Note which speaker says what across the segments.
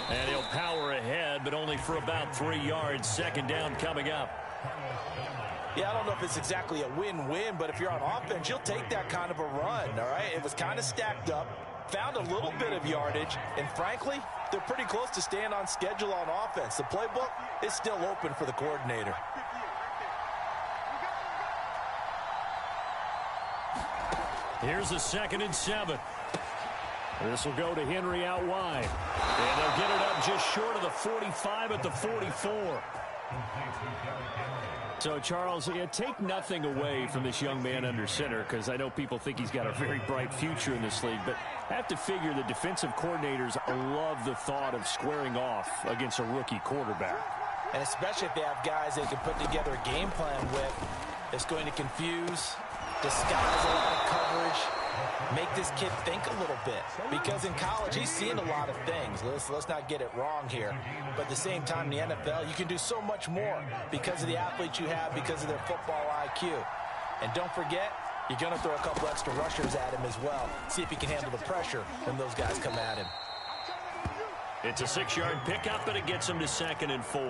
Speaker 1: And he'll power ahead, but only for about 3 yards. Second down coming up.
Speaker 2: Yeah, I don't know if it's exactly a win-win, but if you're on offense, you'll take that kind of a run, all right? It was kind of stacked up, found a little bit of yardage, and frankly, they're pretty close to staying on schedule on offense. The playbook is still open for the coordinator.
Speaker 1: Here's a 2nd and 7. This will go to Henry out wide. And they'll get it up just short of the 45 at the 44. So, Charles, take nothing away from this young man under center, because I know people think he's got a very bright future in this league, but I have to figure the defensive coordinators love the thought of squaring off against a rookie quarterback.
Speaker 2: And especially if they have guys they can put together a game plan with that's going to confuse, disguise a lot of coverage, make this kid think a little bit. Because in college, he's seen a lot of things. Let's not get it wrong here. But at the same time, in the NFL, you can do so much more because of the athletes you have, because of their football IQ. And don't forget, you're going to throw a couple extra rushers at him as well. See if he can handle the pressure when those guys come at him.
Speaker 1: It's a 6-yard pickup, and it gets him to 2nd and 4.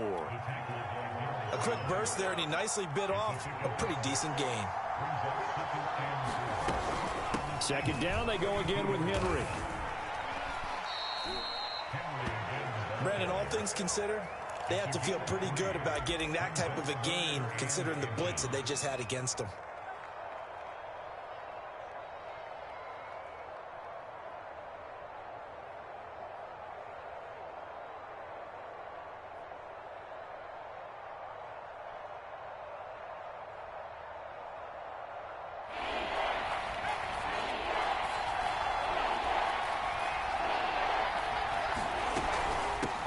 Speaker 2: A quick burst there, and he nicely bit off a pretty decent gain.
Speaker 1: 2nd down, they go again with Henry.
Speaker 2: Brandon, all things considered, they have to feel pretty good about getting that type of a gain, considering the blitz that they just had against them.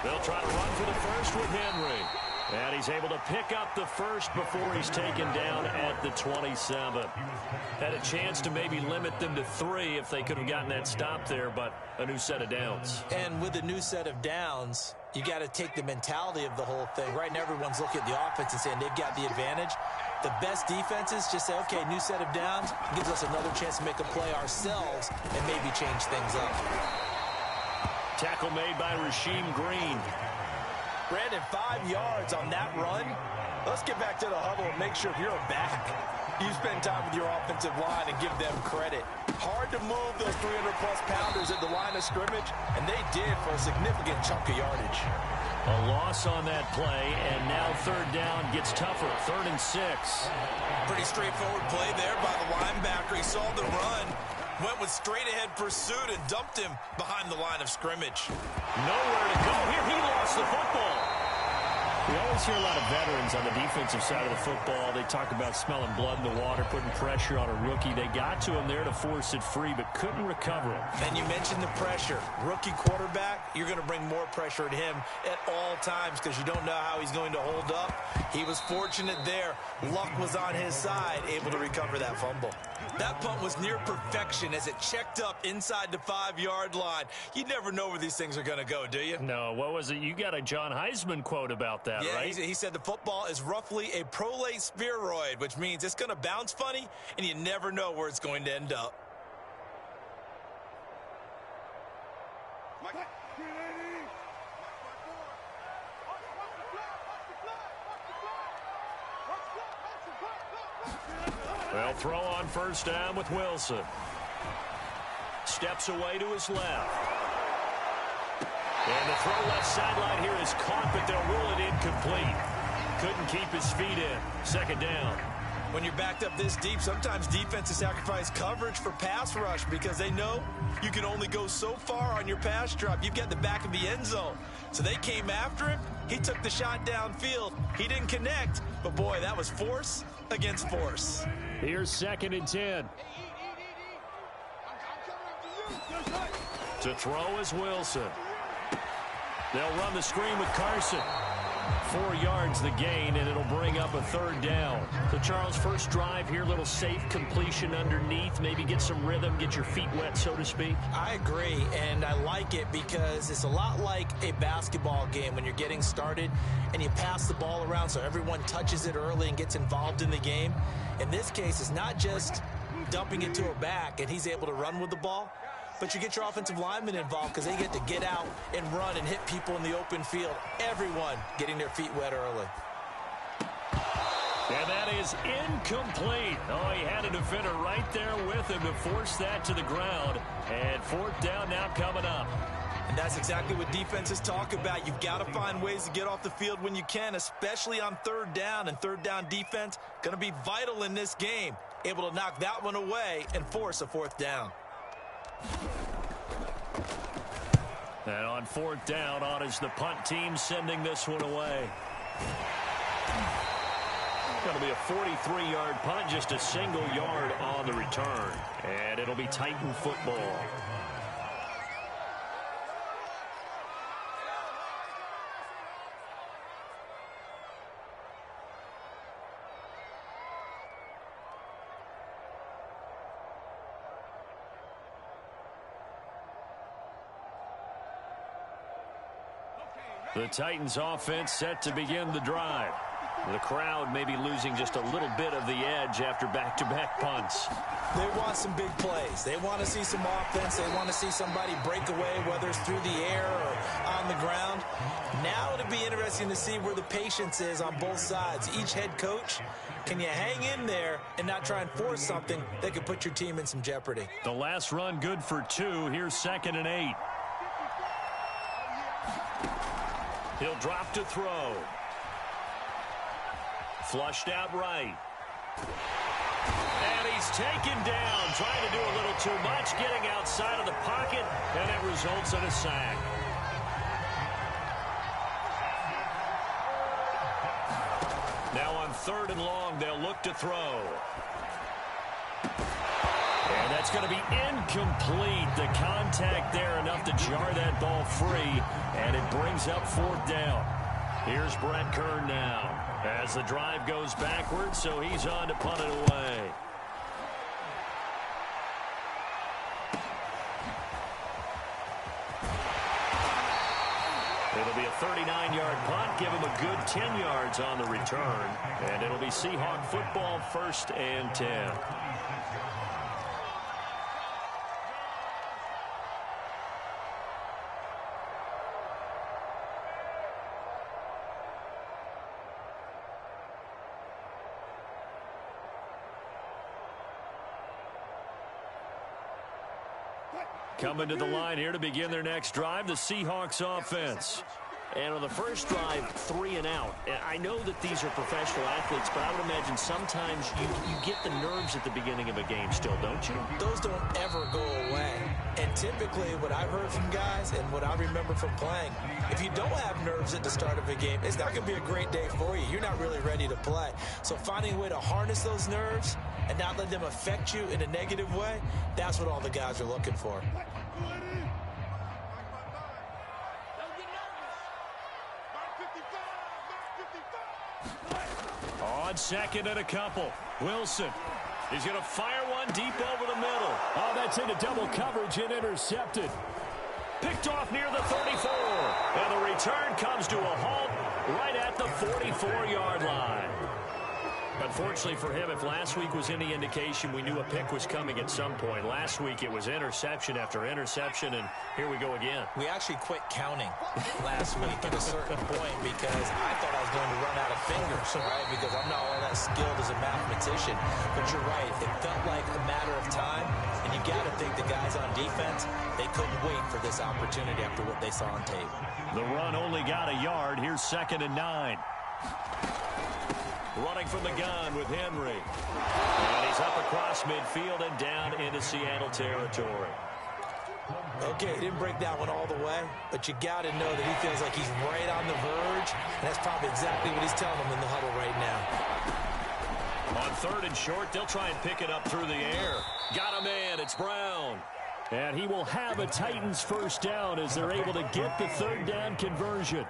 Speaker 1: They'll try to run for the first with Henry. And he's able to pick up the first before he's taken down at the 27. Had a chance to maybe limit them to 3 if they could have gotten that stop there, but a new set of downs.
Speaker 2: And with a new set of downs, you got to take the mentality of the whole thing. Right now, everyone's looking at the offense and saying they've got the advantage. The best defenses just say, okay, new set of downs, gives us another chance to make a play ourselves and maybe change things up.
Speaker 1: Tackle made by Rasheem Green.
Speaker 2: Brandon, 5 yards on that run. Let's get back to the huddle and make sure if you're a back, you spend time with your offensive line and give them credit. Hard to move those 300-plus pounders at the line of scrimmage, and they did for a significant chunk of yardage.
Speaker 1: A loss on that play, and now 3rd down gets tougher. 3rd and 6.
Speaker 2: Pretty straightforward play there by the linebacker. He saw the run, went with straight-ahead pursuit, and dumped him behind the line of scrimmage.
Speaker 1: Nowhere to go here. He lost the football. We always hear a lot of veterans on the defensive side of the football. They talk about smelling blood in the water, putting pressure on a rookie. They got to him there to force it free, but couldn't recover it.
Speaker 2: And you mentioned the pressure. Rookie quarterback, you're going to bring more pressure at him at all times because you don't know how he's going to hold up. He was fortunate there. Luck was on his side, able to recover that fumble. That punt was near perfection as it checked up inside the 5-yard line. You never know where these things are going to go, do you?
Speaker 1: No, what was it? You got a John Heisman quote about that,
Speaker 2: yeah,
Speaker 1: right?
Speaker 2: He said the football is roughly a prolate spheroid, which means it's going to bounce funny, and you never know where it's going to end up.
Speaker 1: Well, throw on 1st down with Wilson. Steps away to his left. And the throw left sideline here is caught, but they'll rule it incomplete. Couldn't keep his feet in. 2nd down.
Speaker 2: When you're backed up this deep, sometimes defenses sacrifice coverage for pass rush because they know you can only go so far on your pass drop. You've got the back of the end zone. So they came after him. He took the shot downfield. He didn't connect, but boy, that was force against force.
Speaker 1: Here's 2nd and 10. To throw is Wilson. They'll run the screen with Carson. 4 yards the gain, and it'll bring up a 3rd down. So, Charles, first drive here, little safe completion underneath. Maybe get some rhythm, get your feet wet, so to speak.
Speaker 2: I agree, and I like it because it's a lot like a basketball game when you're getting started and you pass the ball around so everyone touches it early and gets involved in the game. In this case, it's not just dumping it to a back and he's able to run with the ball, but you get your offensive linemen involved because they get to get out and run and hit people in the open field. Everyone getting their feet wet early.
Speaker 1: And that is incomplete. Oh, he had a defender right there with him to force that to the ground. And fourth down now coming up.
Speaker 2: And that's exactly what defenses talk about. You've got to find ways to get off the field when you can, especially on third down. And third down defense going to be vital in this game. Able to knock that one away and force a fourth down.
Speaker 1: And on fourth down, on is the punt team sending this one away. Going to be a 43-yard punt, just a single yard on the return. And it'll be Titan football. The Titans offense set to begin the drive. The crowd may be losing just a little bit of the edge after back-to-back punts.
Speaker 2: They want some big plays. They want to see some offense. They want to see somebody break away, whether it's through the air or on the ground. Now it'll be interesting to see where the patience is on both sides. Each head coach, can you hang in there and not try and force something that could put your team in some jeopardy?
Speaker 1: The last run good for 2. Here's 2nd and 8. He'll drop to throw. Flushed out right. And he's taken down, trying to do a little too much, getting outside of the pocket, and it results in a sack. Now on 3rd and long, they'll look to throw. And that's going to be incomplete. The contact there enough to jar that ball free, and it brings up 4th down. Here's Brett Kern now as the drive goes backwards, so he's on to punt it away. It'll be a 39-yard punt, give him a good 10 yards on the return, and it'll be Seahawk football, 1st and 10. Coming to the line here to begin their next drive, the Seahawks offense. And on the first drive, 3 and out. I know that these are professional athletes, but I would imagine sometimes you get the nerves at the beginning of a game still, don't you?
Speaker 2: Those don't ever go away. And typically what I've heard from guys and what I remember from playing, if you don't have nerves at the start of a game, it's not going to be a great day for you. You're not really ready to play. So finding a way to harness those nerves and not let them affect you in a negative way, that's what all the guys are looking for.
Speaker 1: On 2nd and a couple, Wilson. He's going to fire one deep over the middle. Oh, that's into double coverage and intercepted. Picked off near the 34. And the return comes to a halt right at the 44-yard line. Unfortunately for him, if last week was any indication, we knew a pick was coming at some point. Last week it was interception after interception, and here we go again.
Speaker 2: We actually quit counting last week at a certain point because I thought I was going to run out of fingers, right? Because I'm not all that skilled as a mathematician. But you're right. It felt like a matter of time, and you got to think the guys on defense, they couldn't wait for this opportunity after what they saw on tape.
Speaker 1: The run only got a yard. Here's 2nd and 9. Running from the gun with Henry. And he's up across midfield and down into Seattle territory.
Speaker 2: Okay, he didn't break that one all the way, but you got to know that he feels like he's right on the verge, and that's probably exactly what he's telling them in the huddle right now.
Speaker 1: On 3rd and short, they'll try and pick it up through the air. Got him in. It's Brown. And he will have a Titans first down as they're able to get the 3rd down conversion.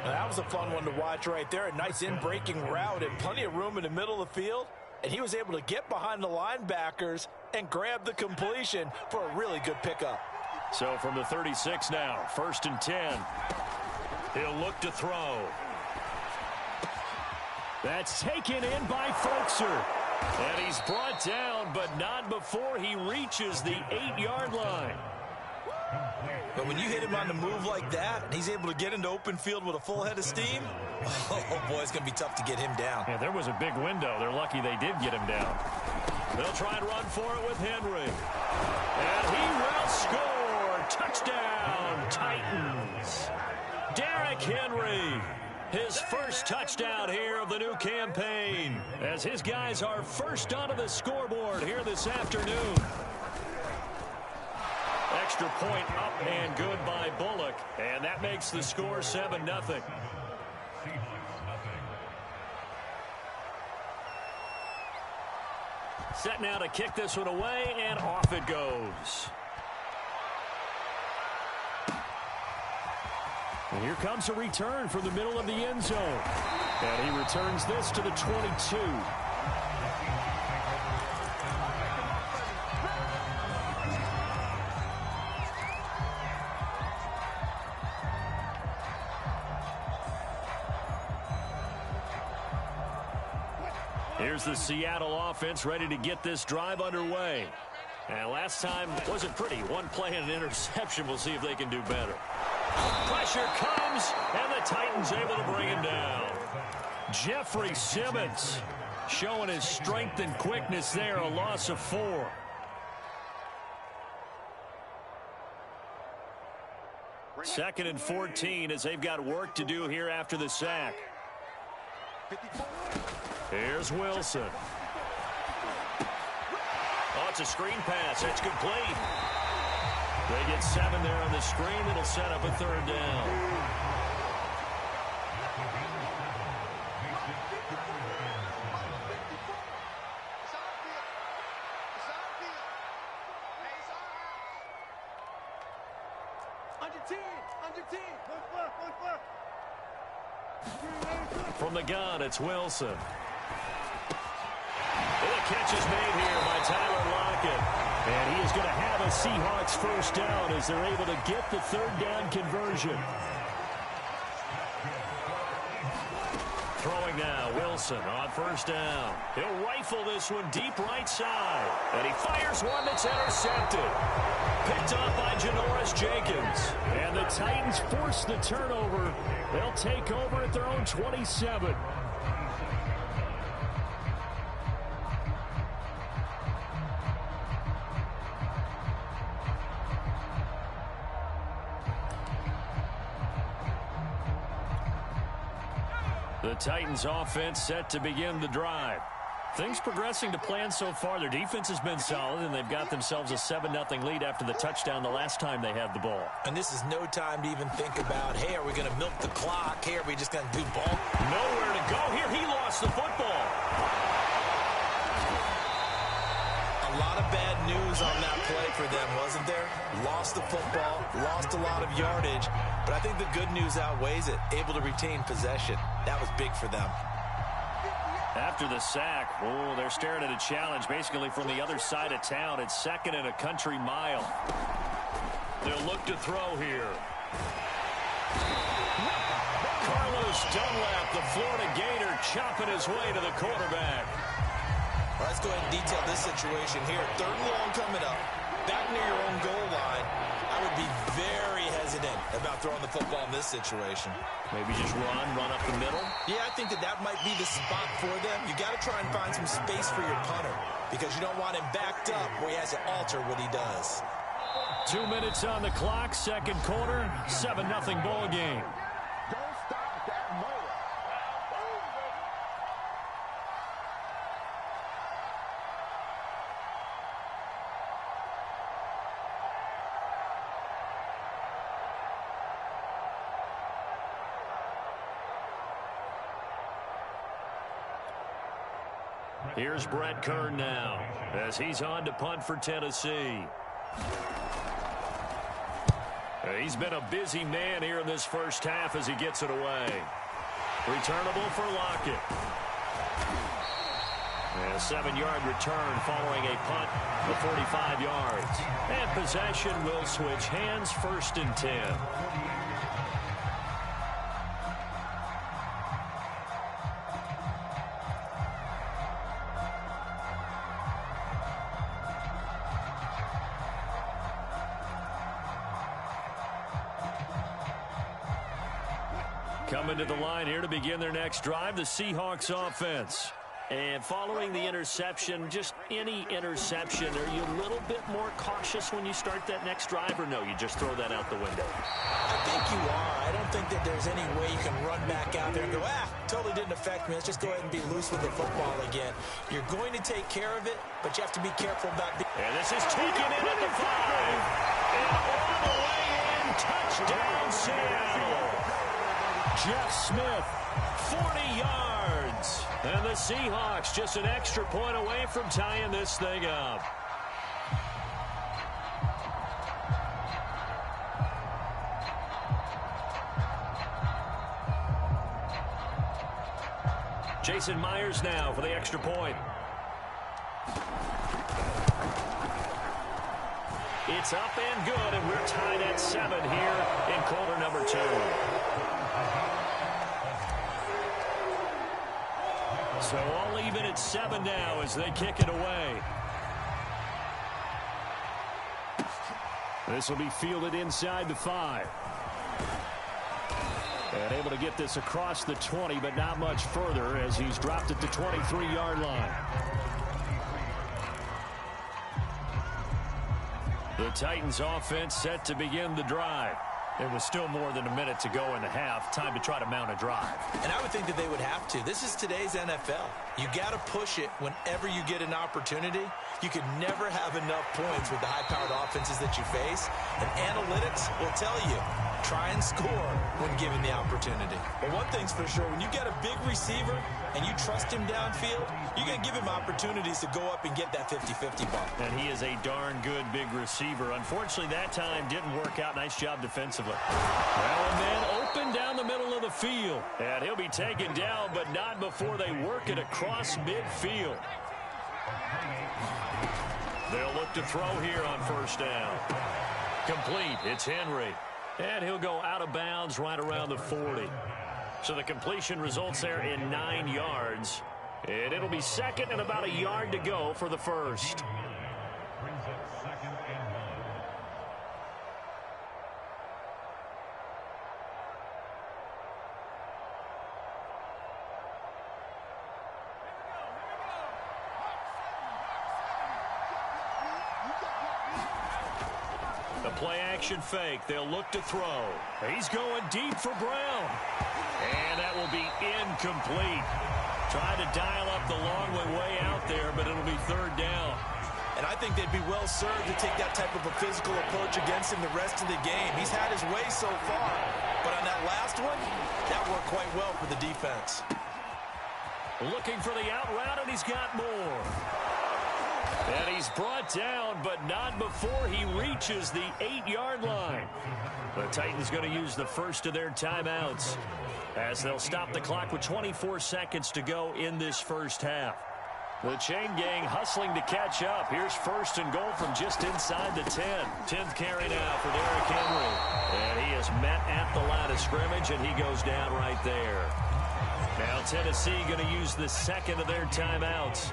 Speaker 2: Now, that was a fun one to watch right there. A nice in-breaking route and plenty of room in the middle of the field. And he was able to get behind the linebackers and grab the completion for a really good pickup.
Speaker 1: So from the 36 now, 1st and 10. He'll look to throw. That's taken in by Folkser. And he's brought down, but not before he reaches the 8-yard line.
Speaker 2: But when you hit him on the move like that, and he's able to get into open field with a full head of steam, oh, boy, it's going to be tough to get him down.
Speaker 1: Yeah, there was a big window. They're lucky they did get him down. They'll try and run for it with Henry. And he will score. Touchdown, Titans. Derrick Henry. His first touchdown here of the new campaign, as his guys are first onto the scoreboard here this afternoon. Extra point up and good by Bullock, and that makes the score 7-0. Set now to kick this one away, and off it goes. And here comes a return from the middle of the end zone. And he returns this to the 22. Here's the Seattle offense ready to get this drive underway. And last time wasn't pretty. One play and an interception. We'll see if they can do better. Pressure comes, and the Titans able to bring him down. Jeffrey Simmons showing his strength and quickness there, a loss of 4. Second and 14 as they've got work to do here after the sack. Here's Wilson. Oh, it's a screen pass. It's complete. They get 7 there on the screen. It'll set up a 3rd down. From the gun, it's Wilson. And the catch is made here by Tyler Lockett. And he is going to have a Seahawks first down as they're able to get the 3rd down conversion. Throwing now, Wilson on first down. He'll rifle this one deep right side. And he fires one that's intercepted. Picked up by Janoris Jenkins. And the Titans force the turnover. They'll take over at their own 27. The Titans offense set to begin the drive. Things progressing to plan so far. Their defense has been solid, and they've got themselves a 7-0 lead after the touchdown the last time they had the ball.
Speaker 2: And this is no time to even think about, hey, are we going to milk the clock? Hey, are we just going to do ball?
Speaker 1: Nowhere to go here. He lost the football.
Speaker 2: A lot of bad news on that play for them, wasn't there? Lost the football, lost a lot of yardage, but I think the good news outweighs it. Able to retain possession. That was big for them.
Speaker 1: After the sack, oh, they're staring at a challenge basically from the other side of town. It's 2nd and a country mile. They'll look to throw here. Carlos Dunlap, the Florida Gator, chopping his way to the quarterback.
Speaker 2: Well, let's go ahead and detail this situation here. 3rd and long coming up. Back near your own goal line. I would be very hesitant about throwing the football in this situation.
Speaker 1: Maybe just run up the middle?
Speaker 2: Yeah, I think that might be the spot for them. You got to try and find some space for your punter because you don't want him backed up where he has to alter what he does.
Speaker 1: 2 minutes on the clock, 2nd quarter, 7-0 ball game.
Speaker 3: Don't stop that motor.
Speaker 1: Here's Brett Kern now as he's on to punt for Tennessee. He's been a busy man here in this first half as he gets it away. Returnable for Lockett. And a 7-yard return following a punt of 45 yards. And possession will switch hands, 1st and 10. Coming to the line here to begin their next drive, the Seahawks offense. And following the interception, just any interception, are you a little bit more cautious when you start that next drive, or no, you just throw that out the window?
Speaker 2: I think you are. I don't think that there's any way you can run back out there and go, totally didn't affect me. Let's just go ahead and be loose with the football again. You're going to take care of it, but you have to be careful about being...
Speaker 1: And this is taken in at the 5. And all the way in, touchdown Seattle. Jeff Smith, 40 yards. And the Seahawks just an extra point away from tying this thing up. Jason Myers now for the extra point. It's up and good, and we're tied at 7 here in quarter number 2. So all even at 7 now as they kick it away. This will be fielded inside the 5. And able to get this across the 20, but not much further as he's dropped at the 23-yard line. The Titans offense set to begin the drive. There was still more than a minute to go in the half. Time to try to mount a drive.
Speaker 2: And I would think that they would have to. This is today's NFL. You got to push it whenever you get an opportunity. You could never have enough points with the high-powered offenses that you face. And analytics will tell you, try and score when given the opportunity. But one thing's for sure, when you get a big receiver and you trust him downfield, you're going to give him opportunities to go up and get that 50-50 ball. And
Speaker 1: he is a darn good big receiver. Unfortunately, that time didn't work out. Nice job defensively. Well, and then open down the middle of the field. And he'll be taken down, but not before they work it across midfield. They'll look to throw here on first down. Complete. It's Henry. And he'll go out of bounds right around the 40. So the completion results there in 9 yards. And it'll be second and about a yard to go for the first. The play-action fake. They'll look to throw. He's going deep for Brown. And that will be incomplete. Trying to dial up the long way out there, but it'll be third down.
Speaker 2: And I think they'd be well served to take that type of a physical approach against him the rest of the game. He's had his way so far. But on that last one, that worked quite well for the defense.
Speaker 1: Looking for the out route, and he's got more. And he's brought down, but not before he reaches the 8-yard line. The Titans going to use the first of their timeouts as they'll stop the clock with 24 seconds to go in this first half. The chain gang hustling to catch up. Here's first and goal from just inside the 10. 10th carry now for Derrick Henry. And he is met at the line of scrimmage, and he goes down right there. Now Tennessee going to use the second of their timeouts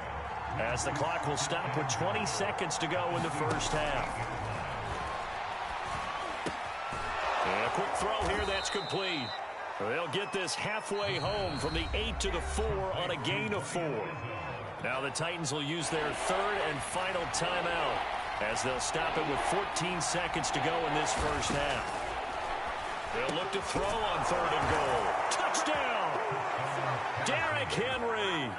Speaker 1: as the clock will stop with 20 seconds to go in the first half. And a quick throw here, that's complete. They'll get this halfway home from the 8 to the 4 on a gain of 4. Now the Titans will use their third and final timeout as they'll stop it with 14 seconds to go in this first half. They'll look to throw on third and goal. Touchdown! Derrick Henry!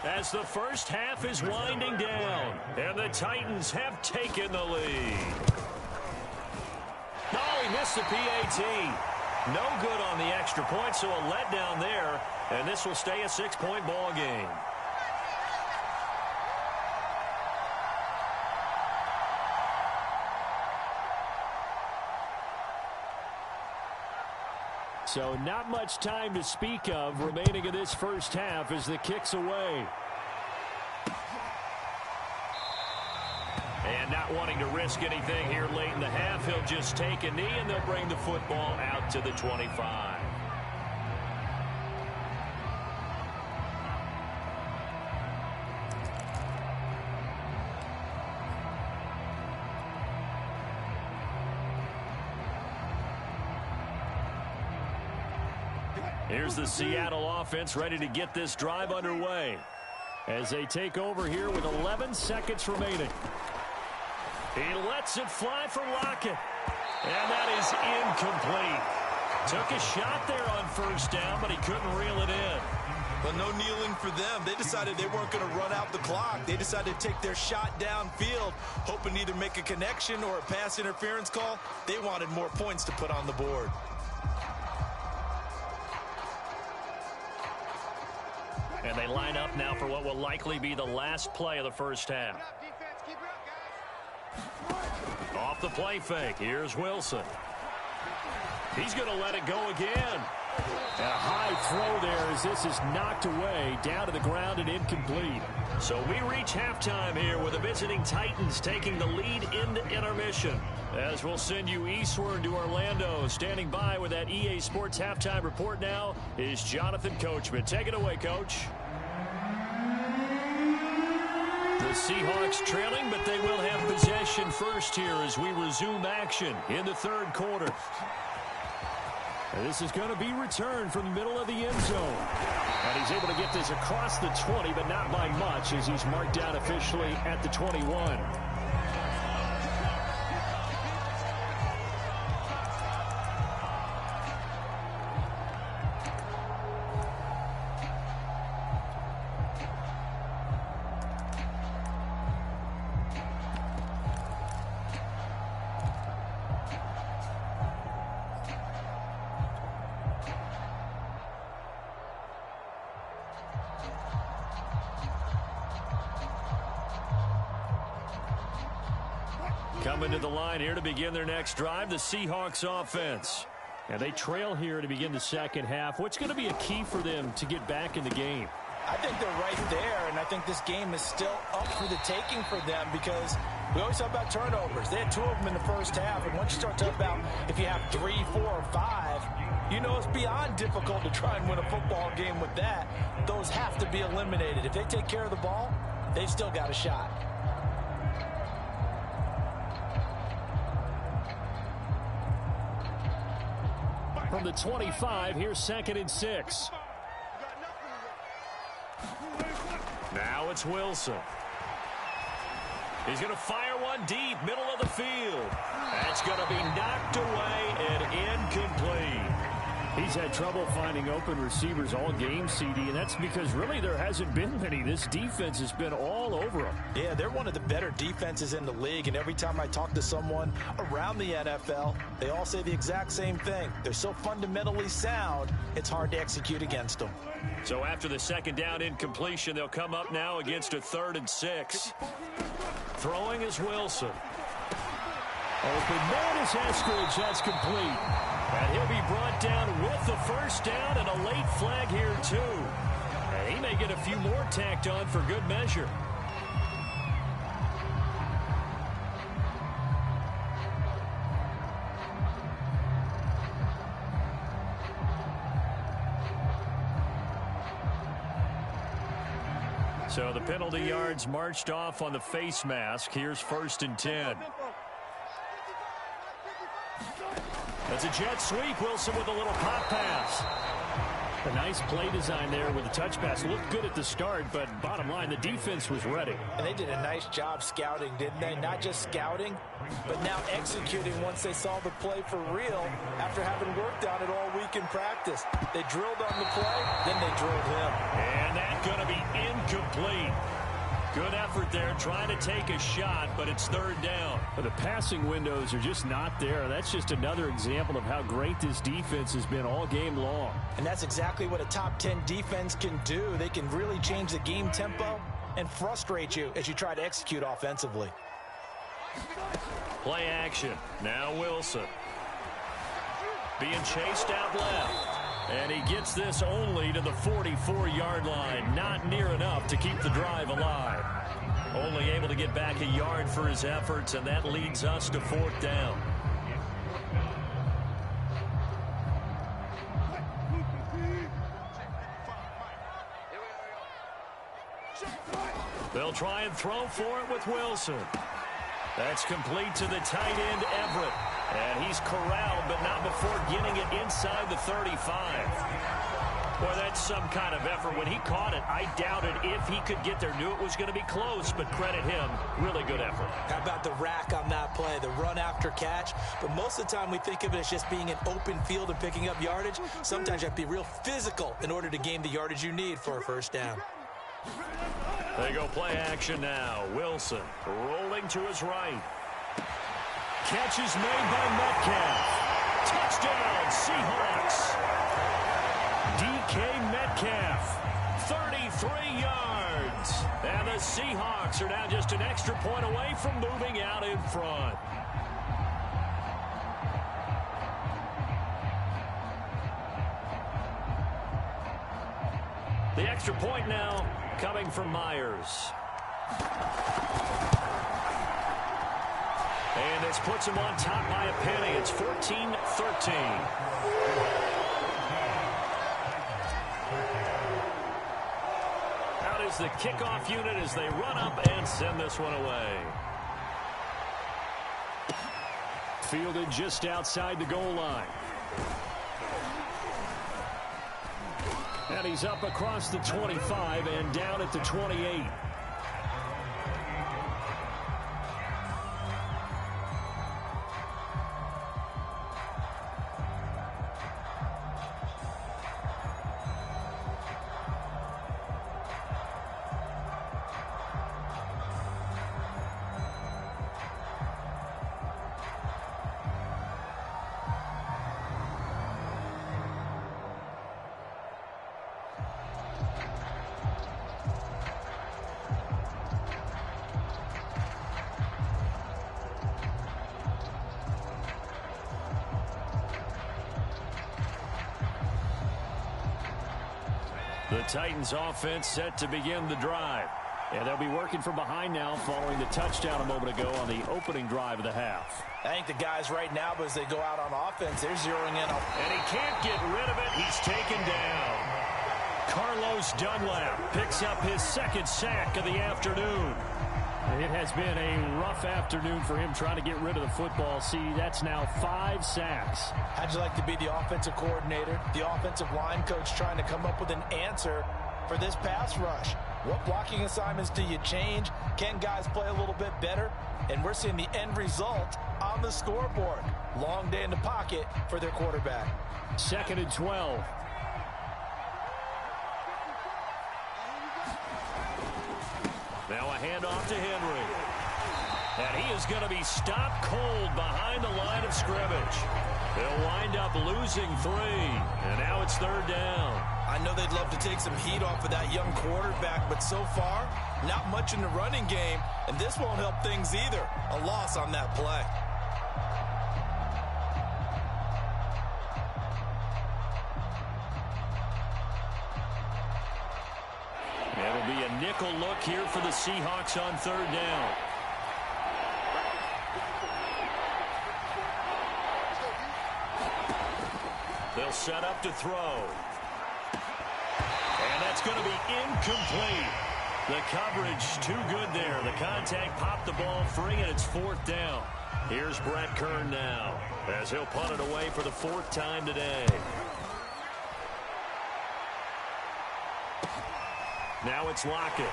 Speaker 1: As the first half is winding down, and the Titans have taken the lead. Oh, he missed the PAT. No good on the extra point, so a letdown there, and this will stay a 6-point ball game. So not much time to speak of remaining in this first half as the kick's away. And not wanting to risk anything here late in the half, he'll just take a knee and they'll bring the football out to the 25. Here's the Seattle offense ready to get this drive underway as they take over here with 11 seconds remaining. He lets it fly for Lockett, and that is incomplete. Took a shot there on first down, but he couldn't reel it in.
Speaker 2: But no kneeling for them. They decided they weren't going to run out the clock. They decided to take their shot downfield, hoping to either make a connection or a pass interference call. They wanted more points to put on the board.
Speaker 1: And they line up now for what will likely be the last play of the first half. Off the play fake, here's Wilson. He's going to let it go again. And a high throw there as this is knocked away, down to the ground and incomplete. So we reach halftime here with the visiting Titans taking the lead into intermission. As we'll send you eastward to Orlando. Standing by with that EA Sports halftime report now is Jonathan Coachman. Take it away, Coach. The Seahawks trailing, but they will have possession first here as we resume action in the third quarter. And this is going to be returned from the middle of the end zone. And he's able to get this across the 20, but not by much as he's marked down officially at the 21. Coming to the line here to begin their next drive, the Seahawks offense. And they trail here to begin the second half. What's going to be a key for them to get back in the game?
Speaker 2: I think they're right there, and I think this game is still up for the taking for them because we always talk about turnovers. They had 2 of them in the first half, and once you start talking about if you have 3, 4, or 5, you know it's beyond difficult to try and win a football game with that. Those have to be eliminated. If they take care of the ball, they've still got a shot.
Speaker 1: From the 25, here's 2nd and 6. Now it's Wilson. He's going to fire one deep, middle of the field. That's going to be knocked away and incomplete. He's had trouble finding open receivers all game, CD, and that's because really there hasn't been many. This defense has been all over them.
Speaker 2: Yeah, they're one of the better defenses in the league, and every time I talk to someone around the NFL, they all say the exact same thing. They're so fundamentally sound, it's hard to execute against them.
Speaker 1: So after the second down incompletion, they'll come up now against a 3rd and 6. Throwing is Wilson. Open man is Eskridge. That's complete. And he'll be brought down with the first down and a late flag here, too. And he may get a few more tacked on for good measure. So the penalty yards marched off on the face mask. Here's 1st and 10. That's a jet sweep. Wilson with a little pop pass. A nice play design there with the touch pass. Looked good at the start, but bottom line, the defense was ready.
Speaker 2: And they did a nice job scouting, didn't they? Not just scouting, but now executing once they saw the play for real after having worked on it all week in practice. They drilled on the play, then they drilled him.
Speaker 1: And that's going to be incomplete. Good effort there, trying to take a shot, but it's 3rd down. But the passing windows are just not there. That's just another example of how great this defense has been all game long.
Speaker 2: And that's exactly what a top 10 defense can do. They can really change the game tempo and frustrate you as you try to execute offensively.
Speaker 1: Play action. Now Wilson. Being chased out left. And he gets this only to the 44-yard line. Not near enough to keep the drive alive. Only able to get back a yard for his efforts, and that leads us to 4th down. They'll try and throw for it with Wilson. That's complete to the tight end, Everett. And he's corralled, but not before getting it inside the 35. Boy, that's some kind of effort. When he caught it, I doubted if he could get there. Knew it was going to be close, but credit him. Really good effort.
Speaker 2: How about the rack on that play, the run after catch? But most of the time we think of it as just being an open field and picking up yardage. Sometimes you have to be real physical in order to gain the yardage you need for a first down.
Speaker 1: They go play action now. Wilson rolling to his right. Catch is made by Metcalf. Touchdown, Seahawks. DK Metcalf, 33 yards. And the Seahawks are now just an extra point away from moving out in front. The extra point now coming from Myers. And this puts him on top by a penny. It's 14-13. Out is the kickoff unit as they run up and send this one away. Fielded just outside the goal line. And he's up across the 25 and down at the 28. The Titans offense set to begin the drive. And they'll be working from behind now following the touchdown a moment ago on the opening drive of the half.
Speaker 2: I think the guys right now, as they go out on offense, they're zeroing in.
Speaker 1: And he can't get rid of it. He's taken down. Carlos Dunlap picks up his second sack of the afternoon. It has been a rough afternoon for him trying to get rid of the football. See, that's now 5 sacks.
Speaker 2: How'd you like to be the offensive coordinator, the offensive line coach trying to come up with an answer for this pass rush? What blocking assignments do you change? Can guys play a little bit better? And we're seeing the end result on the scoreboard. Long day in the pocket for their quarterback.
Speaker 1: 2nd and 12. Now a handoff to Henry. And he is going to be stopped cold behind the line of scrimmage. They'll wind up losing 3. And now it's 3rd down.
Speaker 2: I know they'd love to take some heat off of that young quarterback, but so far, not much in the running game. And this won't help things either. A loss on that play.
Speaker 1: It'll be a nickel look here for the Seahawks on 3rd down. They'll set up to throw. And that's going to be incomplete. The coverage too good there. The contact popped the ball free, and it's 4th down. Here's Brett Kern now as he'll punt it away for the 4th time today. Now it's Lockett.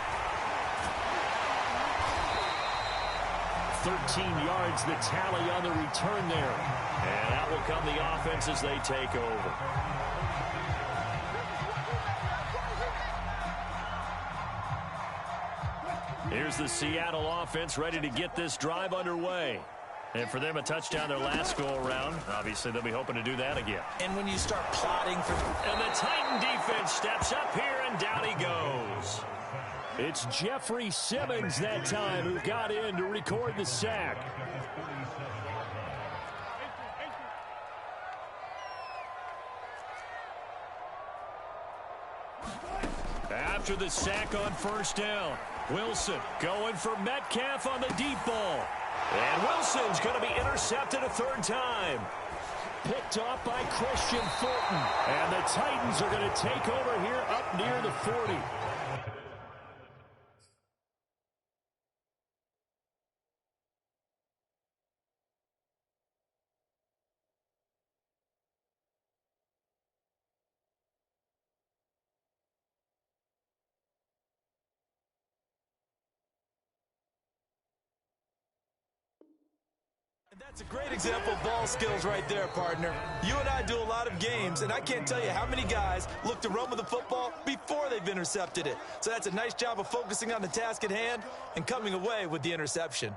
Speaker 1: 13 yards the tally on the return there. And out will come the offense as they take over. Here's the Seattle offense ready to get this drive underway. And for them, a touchdown their last go-around. Obviously, they'll be hoping to do that again.
Speaker 2: And when you start plotting for...
Speaker 1: And the Titan defense steps up here, and down he goes. It's Jeffrey Simmons that time who got in to record the sack. After the sack on 1st down, Wilson going for Metcalf on the deep ball. And Wilson's going to be intercepted a 3rd time. Picked off by Christian Fulton. And the Titans are going to take over here up near the 40.
Speaker 2: That's a great example of ball skills right there, partner. You and I do a lot of games, and I can't tell you how many guys look to run with the football before they've intercepted it. So that's a nice job of focusing on the task at hand and coming away with the interception.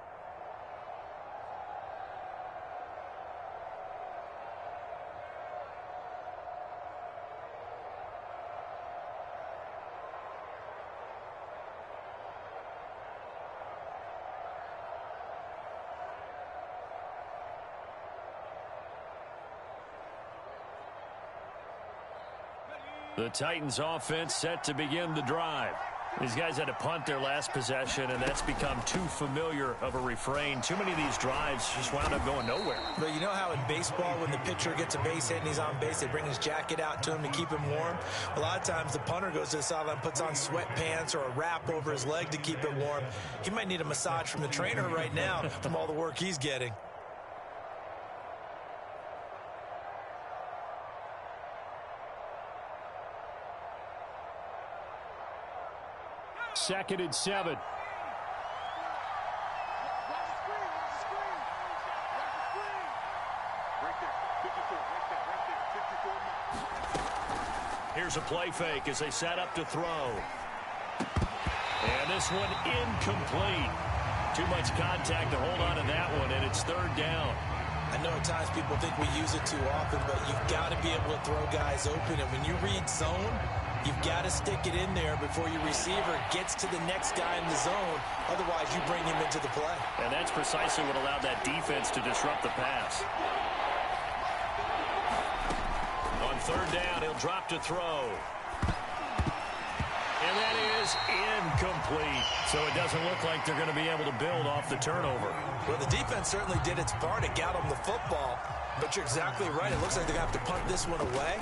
Speaker 1: The Titans offense set to begin the drive. These guys had to punt their last possession, and that's become too familiar of a refrain. Too many of these drives just wound up going nowhere.
Speaker 2: But you know how in baseball, when the pitcher gets a base hit and he's on base, they bring his jacket out to him to keep him warm? A lot of times the punter goes to the sideline, puts on sweatpants or a wrap over his leg to keep it warm. He might need a massage from the trainer right now from all the work he's getting.
Speaker 1: Second and 7. Here's a play fake as they set up to throw. And this one incomplete. Too much contact to hold on to that one, and it's third down.
Speaker 2: I know at times people think we use it too often, but you've got to be able to throw guys open. And when you read zone, you've got to stick it in there before your receiver gets to the next guy in the zone. Otherwise, you bring him into the play.
Speaker 1: And that's precisely what allowed that defense to disrupt the pass. On third down, he'll drop to throw. And that is incomplete. So it doesn't look like they're going to be able to build off the turnover.
Speaker 2: Well, the defense certainly did its part. It got them the football. But you're exactly right. It looks like they're going to have to punt this one away.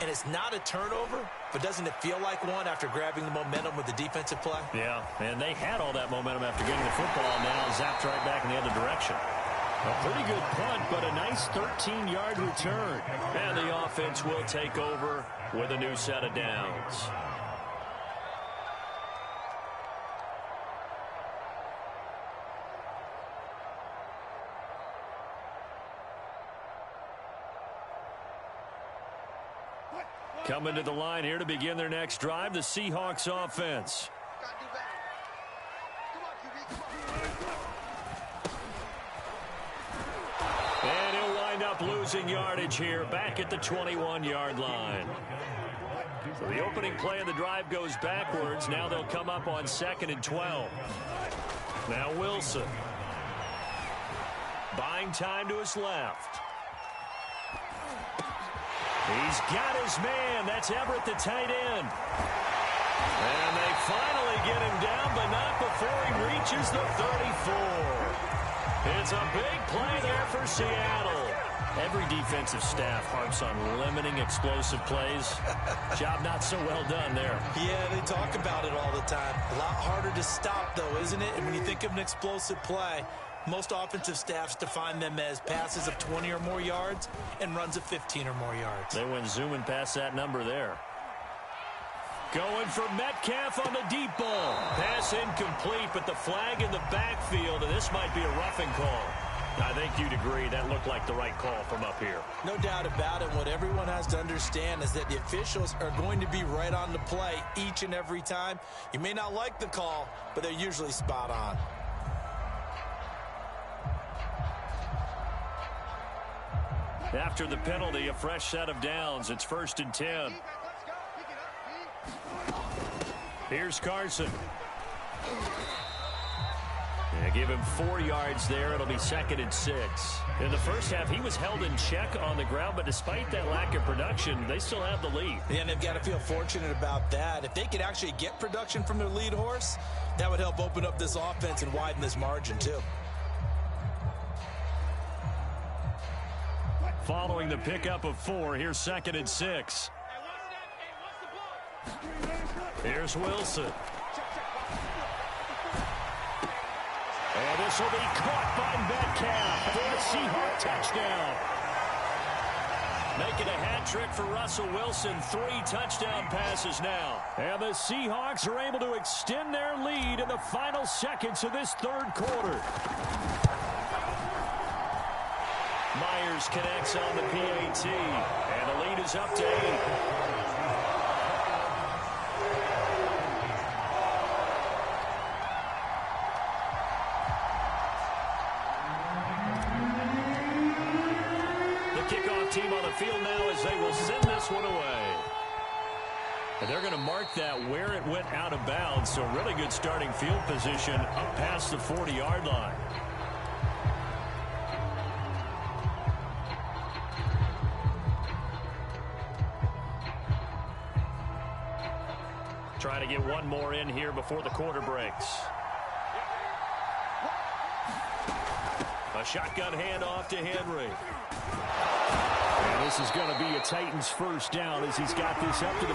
Speaker 2: And it's not a turnover, but doesn't it feel like one after grabbing the momentum with the defensive play?
Speaker 1: Yeah, and they had all that momentum after getting the football, and now zapped right back in the other direction. A pretty good punt, but a nice 13-yard return. And the offense will take over with a new set of downs. Coming to the line here to begin their next drive, the Seahawks offense. And he'll wind up losing yardage here, back at the 21-yard line. So the opening play of the drive goes backwards. Now they'll come up on 2nd and 12. Now Wilson. Buying time to his left. He's got his man. That's Everett, the tight end. And they finally get him down, but not before he reaches the 34. It's a big play there for Seattle. Every defensive staff harps on limiting explosive plays. Job not so well done there.
Speaker 2: Yeah, they talk about it all the time. A lot harder to stop, though, isn't it? And when you think of an explosive play, most offensive staffs define them as passes of 20 or more yards and runs of 15 or more yards.
Speaker 1: They went zooming past that number there. Going for Metcalf on the deep ball. Pass incomplete, but the flag in the backfield, and this might be a roughing call. I think you'd agree that looked like the right call from up here.
Speaker 2: No doubt about it. What everyone has to understand is that the officials are going to be right on the play each and every time. You may not like the call, but they're usually spot on.
Speaker 1: After the penalty, a fresh set of downs. It's 1st and 10. Here's Carson. Yeah, give him 4 yards there. It'll be 2nd and 6. In the first half, he was held in check on the ground, but despite that lack of production, they still have the lead.
Speaker 2: Yeah, and they've got to feel fortunate about that. If they could actually get production from their lead horse, that would help open up this offense and widen this margin, too.
Speaker 1: Following the pickup of 4, here's 2nd and 6. Here's Wilson. And this will be caught by Metcalf for a Seahawks touchdown. Making a hat trick for Russell Wilson. 3 touchdown passes now. And the Seahawks are able to extend their lead in the final seconds of this third quarter. Myers connects on the PAT, and the lead is up to 8. Kickoff team on the field now as they will send this one away. And they're going to mark that where it went out of bounds. So really good starting field position up past the 40-yard line. Trying to get one more in here before the quarter breaks. A shotgun handoff to Henry. And this is going to be a Titans first down as he's got this up to the